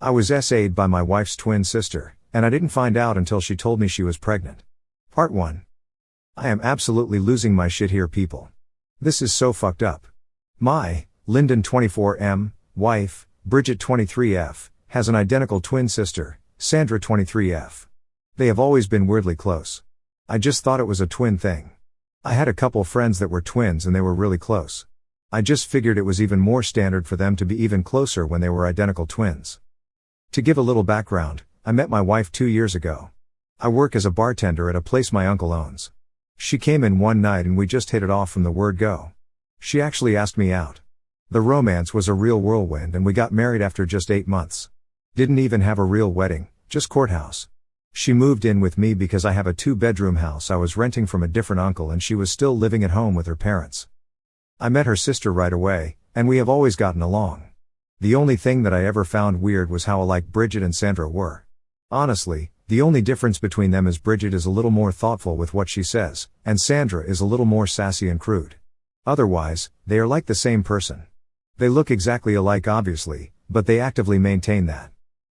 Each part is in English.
I was SA'd by my wife's twin sister, and I didn't find out until she told me she was pregnant. Part 1. I am absolutely losing my shit here, people. This is so fucked up. My, Lyndon 24M, wife, Bridget 23F, has an identical twin sister, Sandra 23F. They have always been weirdly close. I just thought it was a twin thing. I had a couple friends that were twins and they were really close. I just figured it was even more standard for them to be even closer when they were identical twins. To give a little background, I met my wife 2 years ago. I work as a bartender at a place my uncle owns. She came in one night and we just hit it off from the word go. She actually asked me out. The romance was a real whirlwind and we got married after just 8 months. Didn't even have a real wedding, just courthouse. She moved in with me because I have a 2-bedroom house I was renting from a different uncle and she was still living at home with her parents. I met her sister right away, and we have always gotten along. The only thing that I ever found weird was how alike Bridget and Sandra were. Honestly, the only difference between them is Bridget is a little more thoughtful with what she says, and Sandra is a little more sassy and crude. Otherwise, they are like the same person. They look exactly alike obviously, but they actively maintain that.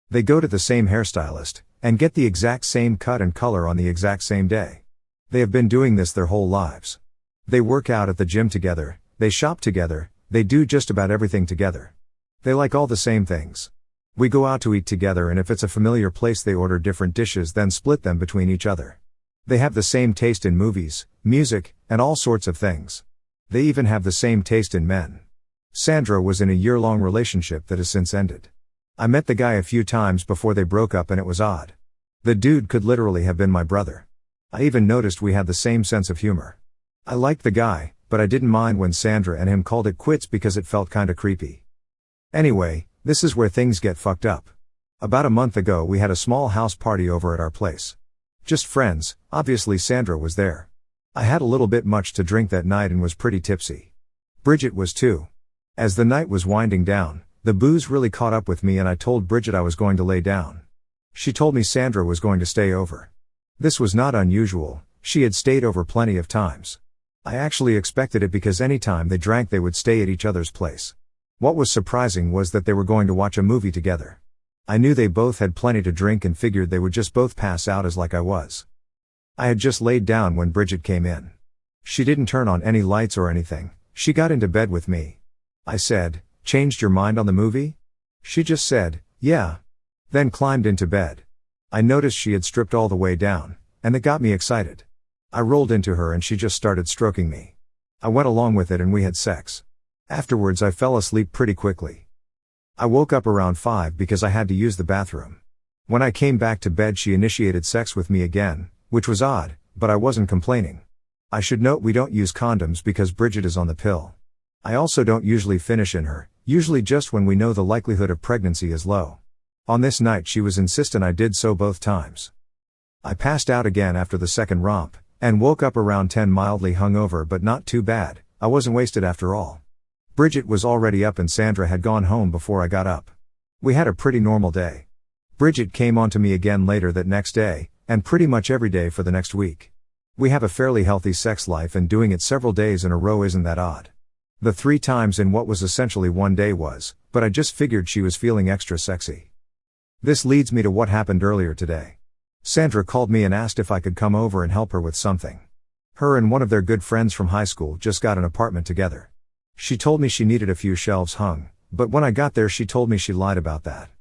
They go to the same hairstylist, and get the exact same cut and color on the exact same day. They have been doing this their whole lives. They work out at the gym together, they shop together, they do just about everything together. They like all the same things. We go out to eat together and if it's a familiar place they order different dishes then split them between each other. They have the same taste in movies, music, and all sorts of things. They even have the same taste in men. Sandra was in a year-long relationship that has since ended. I met the guy a few times before they broke up and it was odd. The dude could literally have been my brother. I even noticed we had the same sense of humor. I liked the guy, but I didn't mind when Sandra and him called it quits because it felt kinda creepy. Anyway, this is where things get fucked up. About a month ago we had a small house party over at our place. Just friends, obviously Sandra was there. I had a little bit much to drink that night and was pretty tipsy. Bridget was too. As the night was winding down, the booze really caught up with me and I told Bridget I was going to lay down. She told me Sandra was going to stay over. This was not unusual, she had stayed over plenty of times. I actually expected it because any time they drank they would stay at each other's place. What was surprising was that they were going to watch a movie together. I knew they both had plenty to drink and figured they would just both pass out as like I was. I had just laid down when Bridget came in. She didn't turn on any lights or anything, she got into bed with me. I said, "Changed your mind on the movie?" She just said, "Yeah." Then climbed into bed. I noticed she had stripped all the way down, and that got me excited. I rolled into her and she just started stroking me. I went along with it and we had sex. Afterwards I fell asleep pretty quickly. I woke up around 5 because I had to use the bathroom. When I came back to bed she initiated sex with me again, which was odd, but I wasn't complaining. I should note we don't use condoms because Bridget is on the pill. I also don't usually finish in her, usually just when we know the likelihood of pregnancy is low. On this night she was insistent I did so both times. I passed out again after the second romp, and woke up around 10 mildly hungover but not too bad, I wasn't wasted after all. Bridget was already up and Sandra had gone home before I got up. We had a pretty normal day. Bridget came on to me again later that next day, and pretty much every day for the next week. We have a fairly healthy sex life and doing it several days in a row isn't that odd. The 3 times in what was essentially one day was, but I just figured she was feeling extra sexy. This leads me to what happened earlier today. Sandra called me and asked if I could come over and help her with something. Her and one of their good friends from high school just got an apartment together. She told me she needed a few shelves hung, but when I got there she told me she lied about that.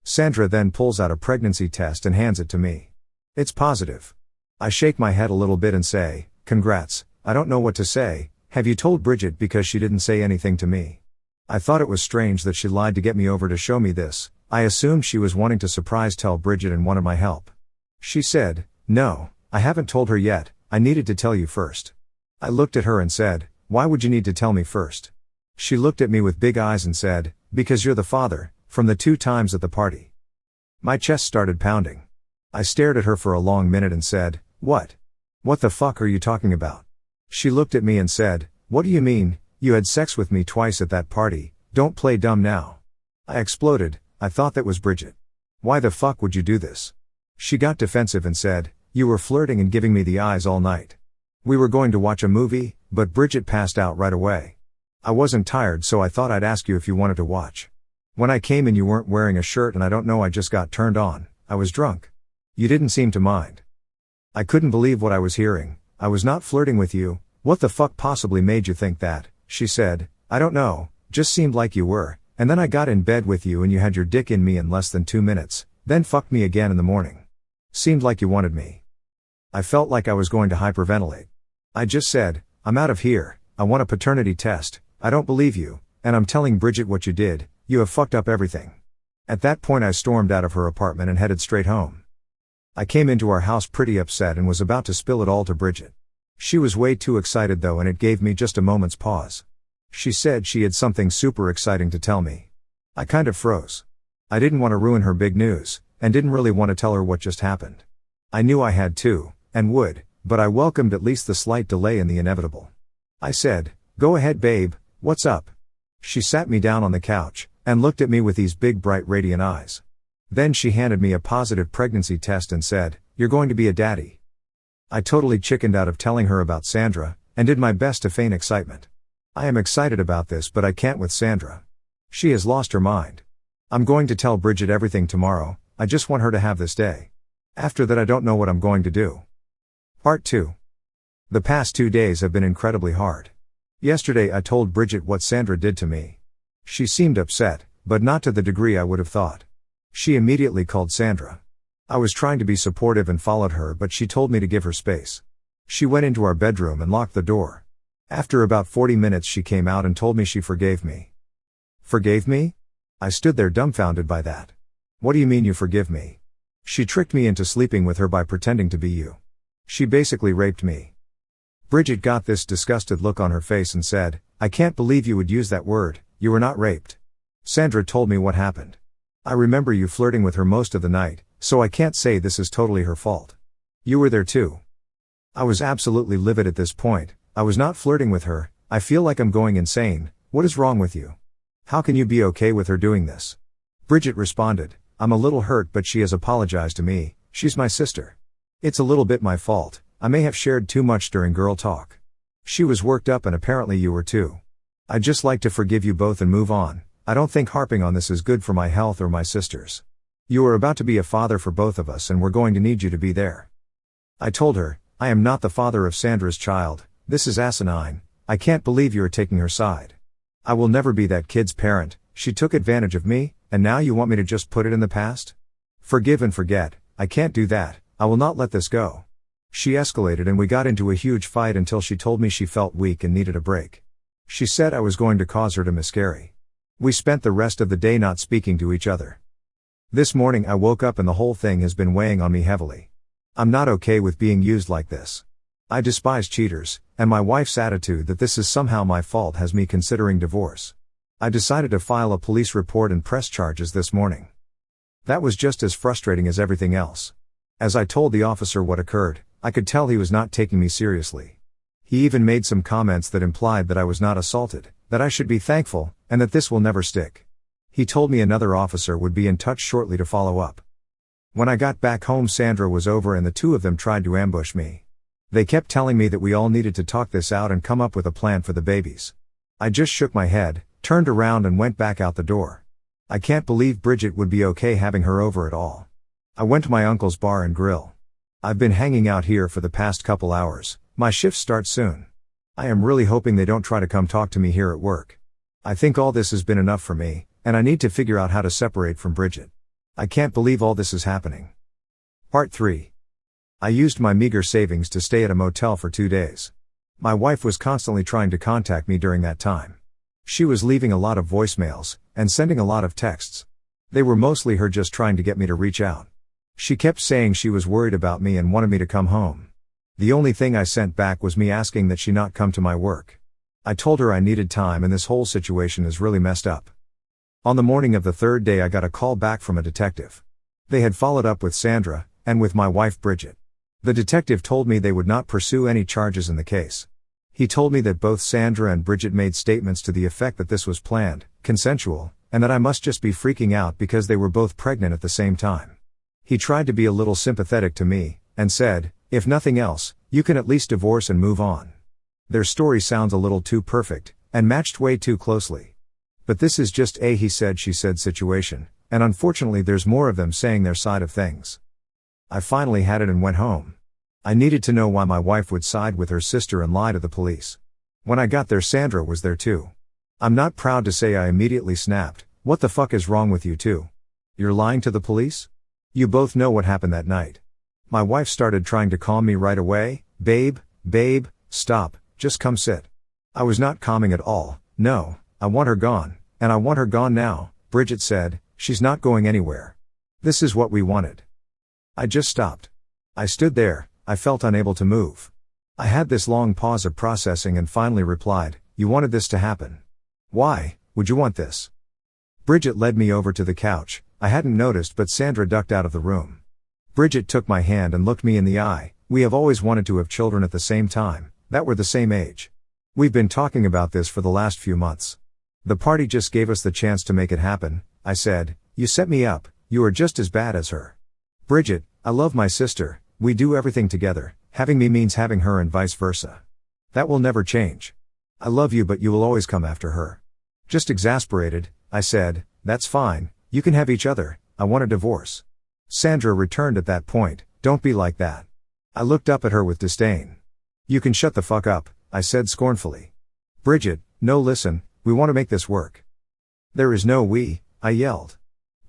Sandra then pulls out a pregnancy test and hands it to me. It's positive. I shake my head a little bit and say, "Congrats, I don't know what to say, have you told Bridget because she didn't say anything to me?" I thought it was strange that she lied to get me over to show me this, I assumed she was wanting to surprise tell Bridget and wanted my help. She said, "No, I haven't told her yet, I needed to tell you first." I looked at her and said, "Why would you need to tell me first?" She looked at me with big eyes and said, "Because you're the father, from the 2 times at the party." My chest started pounding. I stared at her for a long minute and said, "What? What the fuck are you talking about?" She looked at me and said, "What do you mean, you had sex with me twice at that party, don't play dumb now." I exploded, I thought that was Bridget. Why the fuck would you do this? She got defensive and said, "You were flirting and giving me the eyes all night. We were going to watch a movie, but Bridget passed out right away. I wasn't tired so I thought I'd ask you if you wanted to watch." When I came in you weren't wearing a shirt and I don't know, I just got turned on, I was drunk. You didn't seem to mind. I couldn't believe what I was hearing. I was not flirting with you. What the fuck possibly made you think that? She said. I don't know, just seemed like you were, and then I got in bed with you and you had your dick in me in less than 2 minutes, then fucked me again in the morning. Seemed like you wanted me. I felt like I was going to hyperventilate. I just said, I'm out of here, I want a paternity test, I don't believe you, and I'm telling Bridget what you did, you have fucked up everything. At that point I stormed out of her apartment and headed straight home. I came into our house pretty upset and was about to spill it all to Bridget. She was way too excited though, and it gave me just a moment's pause. She said she had something super exciting to tell me. I kind of froze. I didn't want to ruin her big news, and didn't really want to tell her what just happened. I knew I had to, and would, but I welcomed at least the slight delay in the inevitable. I said, go ahead babe, what's up? She sat me down on the couch, and looked at me with these big bright radiant eyes. Then she handed me a positive pregnancy test and said, you're going to be a daddy. I totally chickened out of telling her about Sandra, and did my best to feign excitement. I am excited about this, but I can't with Sandra. She has lost her mind. I'm going to tell Bridget everything tomorrow, I just want her to have this day. After that I don't know what I'm going to do. Part 2. The past 2 days have been incredibly hard. Yesterday I told Bridget what Sandra did to me. She seemed upset, but not to the degree I would have thought. She immediately called Sandra. I was trying to be supportive and followed her, but she told me to give her space. She went into our bedroom and locked the door. After about 40 minutes she came out and told me she forgave me. Forgave me? I stood there dumbfounded by that. What do you mean you forgive me? She tricked me into sleeping with her by pretending to be you. She basically raped me. Bridget got this disgusted look on her face and said, I can't believe you would use that word, you were not raped. Sandra told me what happened. I remember you flirting with her most of the night, so I can't say this is totally her fault. You were there too. I was absolutely livid at this point. I was not flirting with her. I feel like I'm going insane. What is wrong with you? How can you be okay with her doing this? Bridget responded, I'm a little hurt, but she has apologized to me. She's my sister. It's a little bit my fault. I may have shared too much during girl talk. She was worked up and apparently you were too. I'd just like to forgive you both and move on. I don't think harping on this is good for my health or my sister's. You are about to be a father for both of us and we're going to need you to be there. I told her, I am not the father of Sandra's child, this is asinine, I can't believe you are taking her side. I will never be that kid's parent, she took advantage of me, and now you want me to just put it in the past? Forgive and forget, I can't do that, I will not let this go. She escalated and we got into a huge fight until she told me she felt weak and needed a break. She said I was going to cause her to miscarry. We spent the rest of the day not speaking to each other. This morning I woke up and the whole thing has been weighing on me heavily. I'm not okay with being used like this. I despise cheaters, and my wife's attitude that this is somehow my fault has me considering divorce. I decided to file a police report and press charges this morning. That was just as frustrating as everything else. As I told the officer what occurred, I could tell he was not taking me seriously. He even made some comments that implied that I was not assaulted, that I should be thankful, and that this will never stick. He told me another officer would be in touch shortly to follow up. When I got back home Sandra was over and the two of them tried to ambush me. They kept telling me that we all needed to talk this out and come up with a plan for the babies. I just shook my head, turned around and went back out the door. I can't believe Bridget would be okay having her over at all. I went to my uncle's bar and grill. I've been hanging out here for the past couple hours, my shift starts soon. I am really hoping they don't try to come talk to me here at work. I think all this has been enough for me, and I need to figure out how to separate from Bridget. I can't believe all this is happening. Part 3. I used my meager savings to stay at a motel for 2 days. My wife was constantly trying to contact me during that time. She was leaving a lot of voicemails, and sending a lot of texts. They were mostly her just trying to get me to reach out. She kept saying she was worried about me and wanted me to come home. The only thing I sent back was me asking that she not come to my work. I told her I needed time and this whole situation is really messed up. On the morning of the 3rd day I got a call back from a detective. They had followed up with Sandra, and with my wife Bridget. The detective told me they would not pursue any charges in the case. He told me that both Sandra and Bridget made statements to the effect that this was planned, consensual, and that I must just be freaking out because they were both pregnant at the same time. He tried to be a little sympathetic to me, and said, if nothing else, you can at least divorce and move on. Their story sounds a little too perfect, and matched way too closely. But this is just a he said she said situation, and unfortunately there's more of them saying their side of things. I finally had it and went home. I needed to know why my wife would side with her sister and lie to the police. When I got there, Sandra was there too. I'm not proud to say I immediately snapped, "What the fuck is wrong with you two? You're lying to the police? You both know what happened that night." My wife started trying to calm me right away. Babe, stop, just come sit." I was not calming at all. "No, I want her gone, and I want her gone now," Bridget said. "She's not going anywhere. This is what we wanted." I just stopped. I stood there, I felt unable to move. I had this long pause of processing and finally replied, "You wanted this to happen. Why would you want this?" Bridget led me over to the couch. I hadn't noticed, but Sandra ducked out of the room. Bridget took my hand and looked me in the eye. "We have always wanted to have children at the same time, that were the same age. We've been talking about this for the last few months. The party just gave us the chance to make it happen," I said. "You set me up, you are just as bad as her. Bridget, I love my sister, we do everything together, having me means having her and vice versa. That will never change. I love you, but you will always come after her." Just exasperated, I said, "That's fine, you can have each other, I want a divorce." Sandra returned at that point, "Don't be like that." I looked up at her with disdain. "You can shut the fuck up," I said scornfully. "Bridget, no, listen, we want to make this work." "There is no we," I yelled.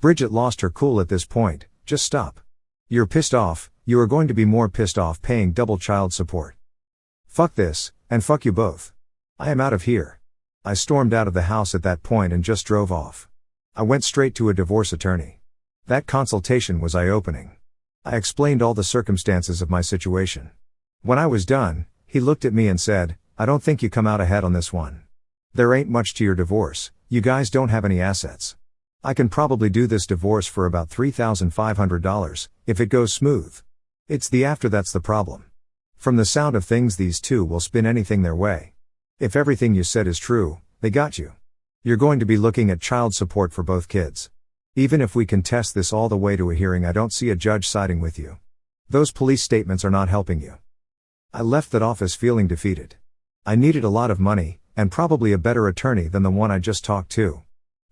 Bridget lost her cool at this point. "Just stop. You're pissed off, you are going to be more pissed off paying double child support. Fuck this, and fuck you both. I am out of here." I stormed out of the house at that point and just drove off. I went straight to a divorce attorney. That consultation was eye-opening. I explained all the circumstances of my situation. When I was done, he looked at me and said, "I don't think you come out ahead on this one. There ain't much to your divorce, you guys don't have any assets. I can probably do this divorce for about $3,500, if it goes smooth. It's the after that's the problem. From the sound of things, these two will spin anything their way. If everything you said is true, they got you. You're going to be looking at child support for both kids. Even if we contest this all the way to a hearing, I don't see a judge siding with you. Those police statements are not helping you." I left that office feeling defeated. I needed a lot of money, and probably a better attorney than the one I just talked to.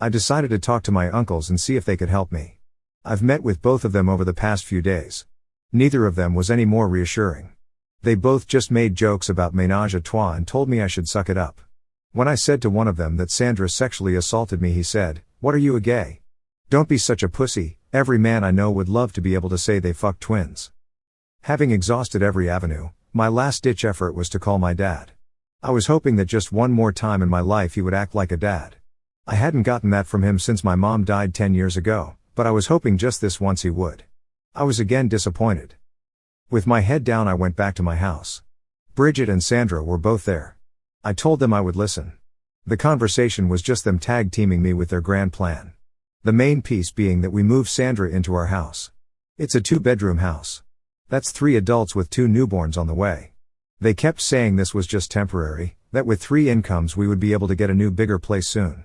I decided to talk to my uncles and see if they could help me. I've met with both of them over the past few days. Neither of them was any more reassuring. They both just made jokes about ménage à trois and told me I should suck it up. When I said to one of them that Sandra sexually assaulted me, he said, "What, are you a gay? Don't be such a pussy, every man I know would love to be able to say they fucked twins." Having exhausted every avenue, my last-ditch effort was to call my dad. I was hoping that just one more time in my life he would act like a dad. I hadn't gotten that from him since my mom died 10 years ago, but I was hoping just this once he would. I was again disappointed. With my head down, I went back to my house. Bridget and Sandra were both there. I told them I would listen. The conversation was just them tag-teaming me with their grand plan. The main piece being that we move Sandra into our house. It's a 2-bedroom house. That's 3 adults with 2 newborns on the way. They kept saying this was just temporary, that with 3 incomes we would be able to get a new bigger place soon.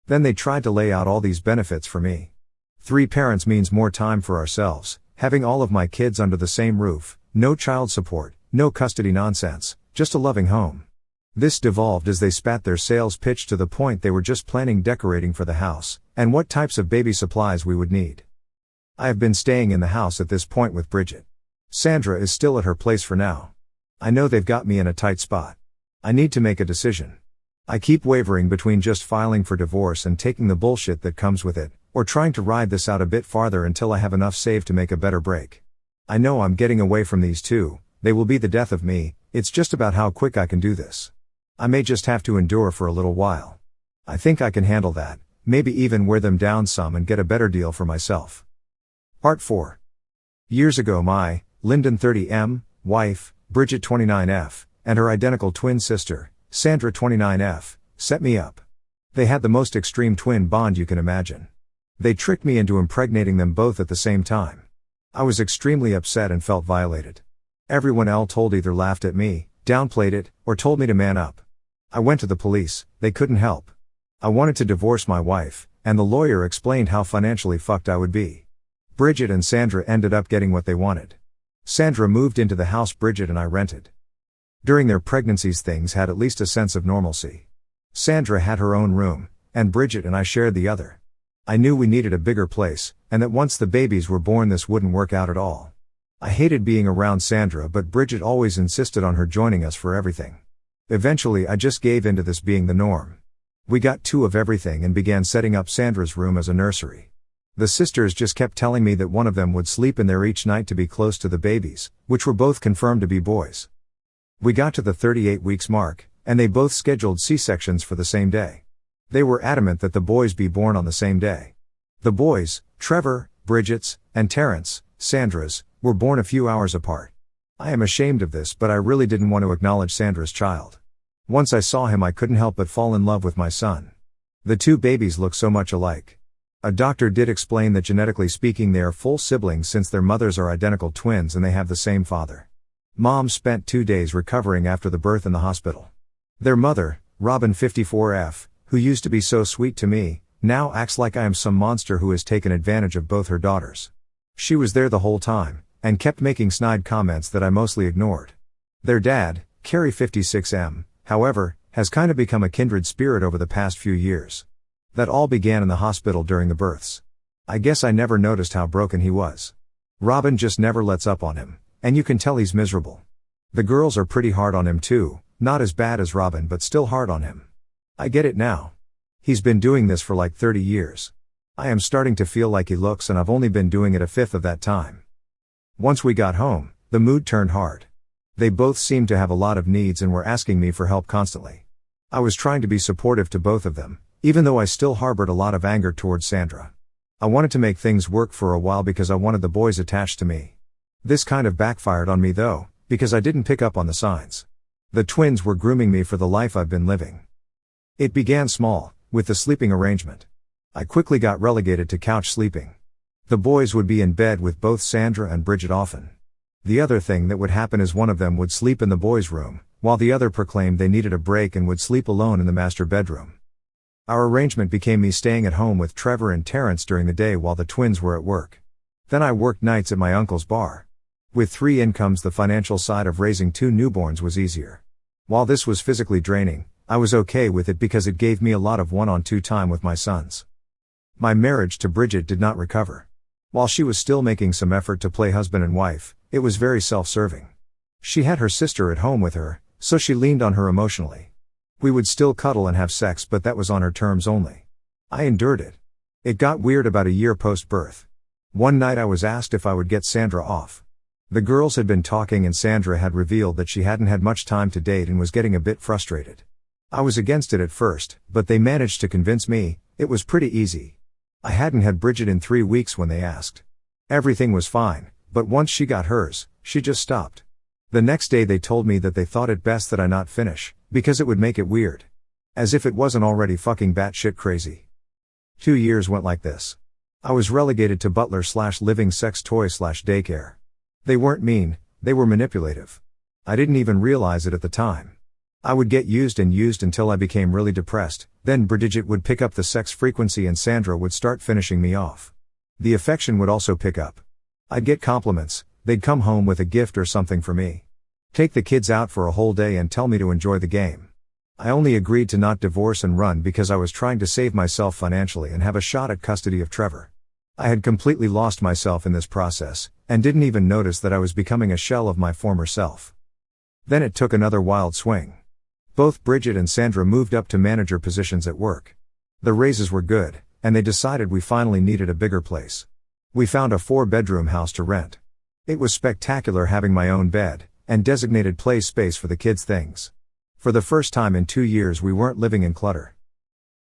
Then they tried to lay out all these benefits for me. 3 parents means more time for ourselves, having all of my kids under the same roof, no child support, no custody nonsense, just a loving home. This devolved as they spat their sales pitch to the point they were just planning decorating for the house, and what types of baby supplies we would need. I have been staying in the house at this point with Bridget. Sandra is still at her place for now. I know they've got me in a tight spot. I need to make a decision. I keep wavering between just filing for divorce and taking the bullshit that comes with it, or trying to ride this out a bit farther until I have enough saved to make a better break. I know I'm getting away from these two, they will be the death of me, it's just about how quick I can do this. I may just have to endure for a little while. I think I can handle that, maybe even wear them down some and get a better deal for myself. Part 4. Years ago, my Lyndon 30M wife, Bridget 29F, and her identical twin sister, Sandra 29F, set me up. They had the most extreme twin bond you can imagine. They tricked me into impregnating them both at the same time. I was extremely upset and felt violated. Everyone else told either laughed at me, downplayed it, or told me to man up. I went to the police, they couldn't help. I wanted to divorce my wife, and the lawyer explained how financially fucked I would be. Bridget and Sandra ended up getting what they wanted. Sandra moved into the house Bridget and I rented. During their pregnancies things had at least a sense of normalcy. Sandra had her own room, and Bridget and I shared the other. I knew we needed a bigger place, and that once the babies were born this wouldn't work out at all. I hated being around Sandra, but Bridget always insisted on her joining us for everything. Eventually I just gave in to this being the norm. We got 2 of everything and began setting up Sandra's room as a nursery. The sisters just kept telling me that one of them would sleep in there each night to be close to the babies, which were both confirmed to be boys. We got to the 38 weeks mark, and they both scheduled C-sections for the same day. They were adamant that the boys be born on the same day. The boys, Trevor, Bridget's, and Terrence, Sandra's, were born a few hours apart. I am ashamed of this, but I really didn't want to acknowledge Sandra's child. Once I saw him I couldn't help but fall in love with my son. The 2 babies look so much alike. A doctor did explain that genetically speaking they are full siblings since their mothers are identical twins and they have the same father. Mom spent 2 days recovering after the birth in the hospital. Their mother, Robin 54F, who used to be so sweet to me, now acts like I am some monster who has taken advantage of both her daughters. She was there the whole time, and kept making snide comments that I mostly ignored. Their dad, Kerry 56M, however, has kinda become a kindred spirit over the past few years. That all began in the hospital during the births. I guess I never noticed how broken he was. Robin just never lets up on him, and you can tell he's miserable. The girls are pretty hard on him too, not as bad as Robin but still hard on him. I get it now. He's been doing this for like 30 years. I am starting to feel like he looks, and I've only been doing it a fifth of that time. Once we got home, the mood turned hard. They both seemed to have a lot of needs and were asking me for help constantly. I was trying to be supportive to both of them, even though I still harbored a lot of anger towards Sandra. I wanted to make things work for a while because I wanted the boys attached to me. This kind of backfired on me though, because I didn't pick up on the signs. The twins were grooming me for the life I've been living. It began small, with the sleeping arrangement. I quickly got relegated to couch sleeping. The boys would be in bed with both Sandra and Bridget often. The other thing that would happen is one of them would sleep in the boys' room, while the other proclaimed they needed a break and would sleep alone in the master bedroom. Our arrangement became me staying at home with Trevor and Terrence during the day while the twins were at work. Then I worked nights at my uncle's bar. With 3 incomes, the financial side of raising 2 newborns was easier. While this was physically draining, I was okay with it because it gave me a lot of one-on-two time with my sons. My marriage to Bridget did not recover. While she was still making some effort to play husband and wife, it was very self-serving. She had her sister at home with her, so she leaned on her emotionally. We would still cuddle and have sex, but that was on her terms only. I endured it. It got weird about a year post-birth. One night I was asked if I would get Sandra off. The girls had been talking and Sandra had revealed that she hadn't had much time to date and was getting a bit frustrated. I was against it at first, but they managed to convince me. It was pretty easy. I hadn't had Bridget in 3 weeks when they asked. Everything was fine, but once she got hers, she just stopped. The next day they told me that they thought it best that I not finish, because it would make it weird. As if it wasn't already fucking batshit crazy. 2 years went like this. I was relegated to butler/living sex toy/daycare. They weren't mean, they were manipulative. I didn't even realize it at the time. I would get used until I became really depressed, then Bridget would pick up the sex frequency and Sandra would start finishing me off. The affection would also pick up. I'd get compliments, they'd come home with a gift or something for me. Take the kids out for a whole day and tell me to enjoy the game. I only agreed to not divorce and run because I was trying to save myself financially and have a shot at custody of Trevor. I had completely lost myself in this process, and didn't even notice that I was becoming a shell of my former self. Then it took another wild swing. Both Bridget and Sandra moved up to manager positions at work. The raises were good, and they decided we finally needed a bigger place. We found a 4-bedroom house to rent. It was spectacular having my own bed, and designated play space for the kids' things. For the first time in 2 years we weren't living in clutter.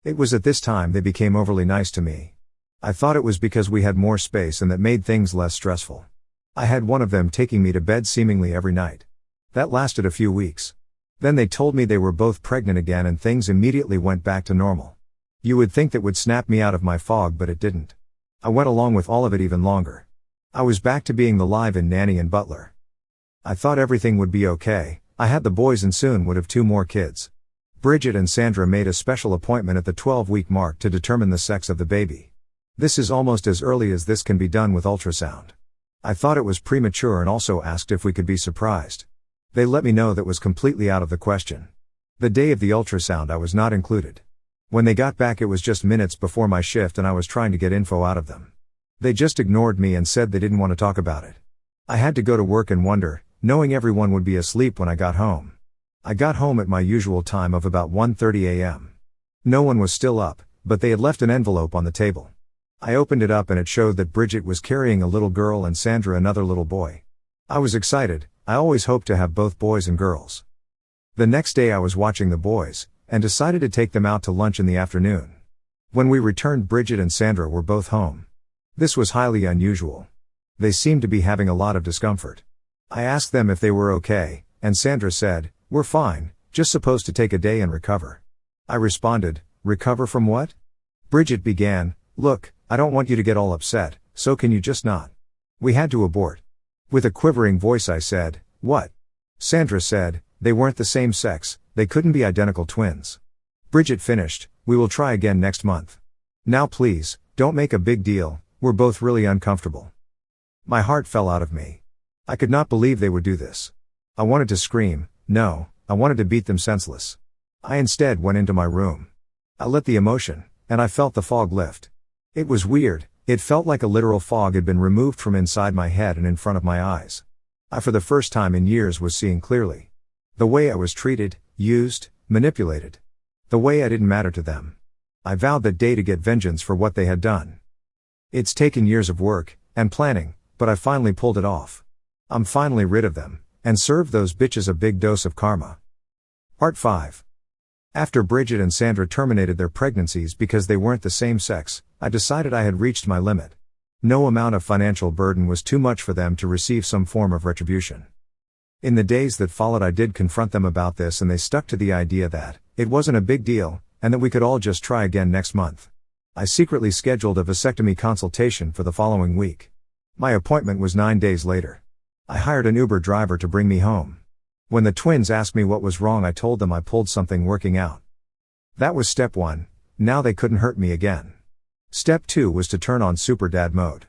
It was at this time they became overly nice to me. I thought it was because we had more space and that made things less stressful. I had one of them taking me to bed seemingly every night. That lasted a few weeks. Then they told me they were both pregnant again and things immediately went back to normal. You would think that would snap me out of my fog, but it didn't. I went along with all of it even longer. I was back to being the live-in nanny and butler. I thought everything would be okay. I had the boys and soon would have 2 more kids. Bridget and Sandra made a special appointment at the 12-week mark to determine the sex of the baby. This is almost as early as this can be done with ultrasound. I thought it was premature and also asked if we could be surprised. They let me know that was completely out of the question. The day of the ultrasound I was not included. When they got back, it was just minutes before my shift and I was trying to get info out of them. They just ignored me and said they didn't want to talk about it. I had to go to work and wonder, knowing everyone would be asleep when I got home. I got home at my usual time of about 1:30 a.m. No one was still up, but they had left an envelope on the table. I opened it up and it showed that Bridget was carrying a little girl and Sandra another little boy. I was excited. I always hoped to have both boys and girls. The next day I was watching the boys, and decided to take them out to lunch in the afternoon. When we returned, Bridget and Sandra were both home. This was highly unusual. They seemed to be having a lot of discomfort. I asked them if they were okay, and Sandra said, "We're fine, just supposed to take a day and recover." I responded, "Recover from what?" Bridget began, "Look, I don't want you to get all upset, so can you just not? We had to abort." With a quivering voice I said, "What?" Sandra said, "They weren't the same sex, they couldn't be identical twins." Bridget finished, "We will try again next month. Now please, don't make a big deal, we're both really uncomfortable." My heart fell out of me. I could not believe they would do this. I wanted to scream, no, I wanted to beat them senseless. I instead went into my room. I let the emotion, and I felt the fog lift. It was weird, it felt like a literal fog had been removed from inside my head and in front of my eyes. I for the first time in years was seeing clearly. The way I was treated, used, manipulated. The way I didn't matter to them. I vowed that day to get vengeance for what they had done. It's taken years of work, and planning, but I finally pulled it off. I'm finally rid of them, and served those bitches a big dose of karma. Part 5. After Bridget and Sandra terminated their pregnancies because they weren't the same sex, I decided I had reached my limit. No amount of financial burden was too much for them to receive some form of retribution. In the days that followed I did confront them about this and they stuck to the idea that it wasn't a big deal, and that we could all just try again next month. I secretly scheduled a vasectomy consultation for the following week. My appointment was 9 days later. I hired an Uber driver to bring me home. When the twins asked me what was wrong, I told them I pulled something working out. That was step 1, now they couldn't hurt me again. Step 2 was to turn on super dad mode.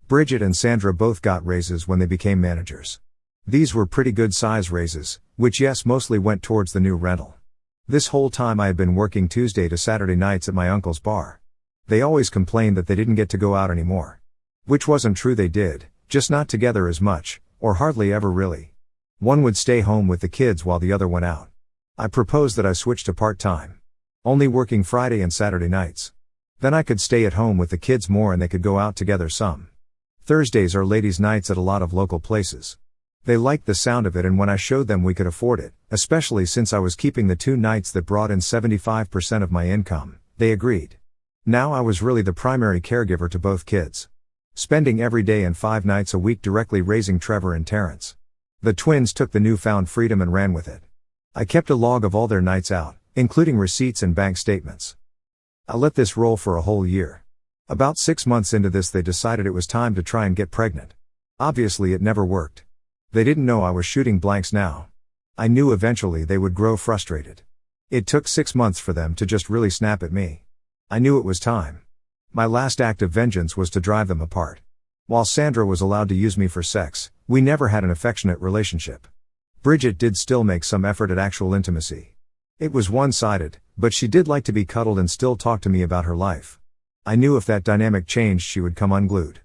Bridget and Sandra both got raises when they became managers. These were pretty good size raises, which mostly went towards the new rental. This whole time I had been working Tuesday to Saturday nights at my uncle's bar. They always complained that they didn't get to go out anymore. Which wasn't true, they did, just not together as much, or hardly ever really. One would stay home with the kids while the other went out. I proposed that I switch to part-time. Only working Friday and Saturday nights. Then I could stay at home with the kids more and they could go out together some. Thursdays are ladies' nights at a lot of local places. They liked the sound of it, and when I showed them we could afford it, especially since I was keeping the 2 nights that brought in 75% of my income, they agreed. Now I was really the primary caregiver to both kids. Spending every day and 5 nights a week directly raising Trevor and Terrence. The twins took the newfound freedom and ran with it. I kept a log of all their nights out, including receipts and bank statements. I let this roll for a whole year. About 6 months into this, they decided it was time to try and get pregnant. Obviously it never worked. They didn't know I was shooting blanks now. I knew eventually they would grow frustrated. It took 6 months for them to just really snap at me. I knew it was time. My last act of vengeance was to drive them apart. While Sandra was allowed to use me for sex, we never had an affectionate relationship. Bridget did still make some effort at actual intimacy. It was one-sided, but she did like to be cuddled and still talk to me about her life. I knew if that dynamic changed she would come unglued.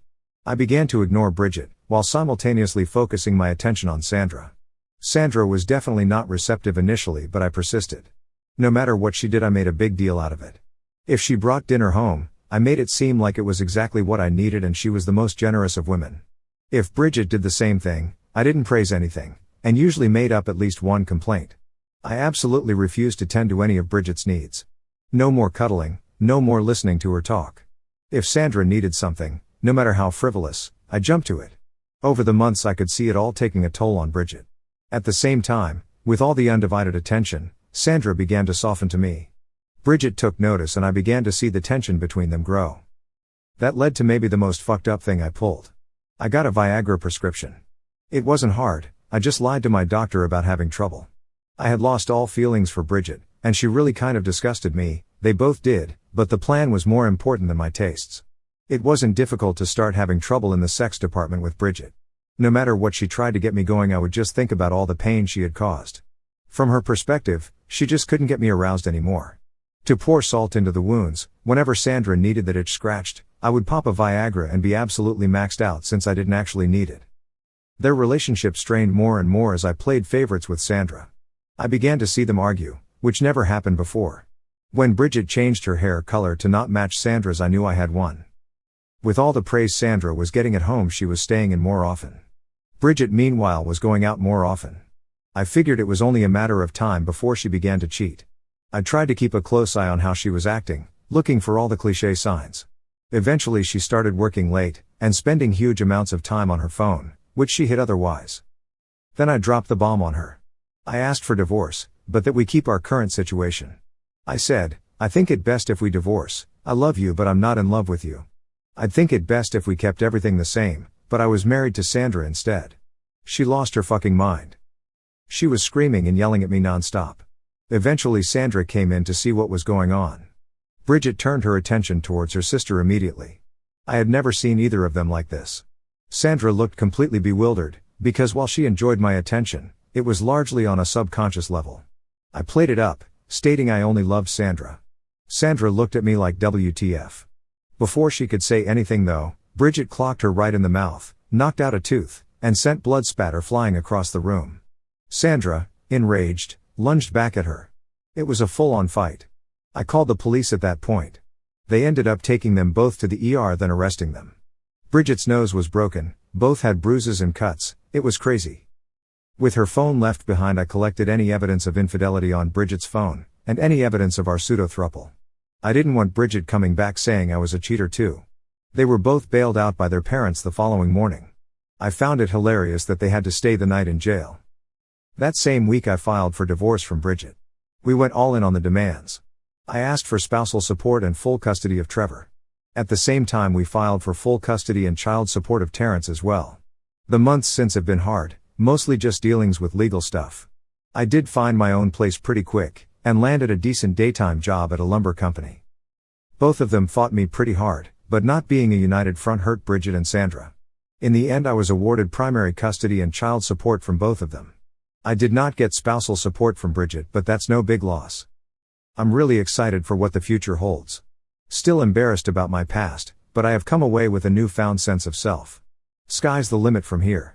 I began to ignore Bridget, while simultaneously focusing my attention on Sandra. Sandra was definitely not receptive initially, but I persisted. No matter what she did, I made a big deal out of it. If she brought dinner home, I made it seem like it was exactly what I needed and she was the most generous of women. If Bridget did the same thing, I didn't praise anything, and usually made up at least one complaint. I absolutely refused to tend to any of Bridget's needs. No more cuddling, no more listening to her talk. If Sandra needed something, no matter how frivolous, I jumped to it. Over the months I could see it all taking a toll on Bridget. At the same time, with all the undivided attention, Sandra began to soften to me. Bridget took notice and I began to see the tension between them grow. That led to maybe the most fucked up thing I pulled. I got a Viagra prescription. It wasn't hard, I just lied to my doctor about having trouble. I had lost all feelings for Bridget, and she really kind of disgusted me, they both did, but the plan was more important than my tastes. It wasn't difficult to start having trouble in the sex department with Bridget. No matter what she tried to get me going, I would just think about all the pain she had caused. From her perspective, she just couldn't get me aroused anymore. To pour salt into the wounds, whenever Sandra needed that itch scratched, I would pop a Viagra and be absolutely maxed out since I didn't actually need it. Their relationship strained more and more as I played favorites with Sandra. I began to see them argue, which never happened before. When Bridget changed her hair color to not match Sandra's, I knew I had won. With all the praise Sandra was getting at home, she was staying in more often. Bridget meanwhile was going out more often. I figured it was only a matter of time before she began to cheat. I tried to keep a close eye on how she was acting, looking for all the cliché signs. Eventually she started working late, and spending huge amounts of time on her phone, which she hid otherwise. Then I dropped the bomb on her. I asked for divorce, but that we keep our current situation. I said, I think it best if we divorce. I love you but I'm not in love with you. I'd think it best if we kept everything the same, but I was married to Sandra instead. She lost her fucking mind. She was screaming and yelling at me non-stop. Eventually Sandra came in to see what was going on. Bridget turned her attention towards her sister immediately. I had never seen either of them like this. Sandra looked completely bewildered, because while she enjoyed my attention, it was largely on a subconscious level. I played it up, stating I only loved Sandra. Sandra looked at me like WTF. Before she could say anything though, Bridget clocked her right in the mouth, knocked out a tooth, and sent blood spatter flying across the room. Sandra, enraged, lunged back at her. It was a full-on fight. I called the police at that point. They ended up taking them both to the ER then arresting them. Bridget's nose was broken, both had bruises and cuts, it was crazy. With her phone left behind, I collected any evidence of infidelity on Bridget's phone, and any evidence of our pseudo-throuple. I didn't want Bridget coming back saying I was a cheater too. They were both bailed out by their parents the following morning. I found it hilarious that they had to stay the night in jail. That same week I filed for divorce from Bridget. We went all in on the demands. I asked for spousal support and full custody of Trevor. At the same time we filed for full custody and child support of Terrence as well. The months since have been hard, mostly just dealings with legal stuff. I did find my own place pretty quick, and landed a decent daytime job at a lumber company. Both of them fought me pretty hard, but not being a united front hurt Bridget and Sandra. In the end I was awarded primary custody and child support from both of them. I did not get spousal support from Bridget, but that's no big loss. I'm really excited for what the future holds. Still embarrassed about my past, but I have come away with a newfound sense of self. Sky's the limit from here.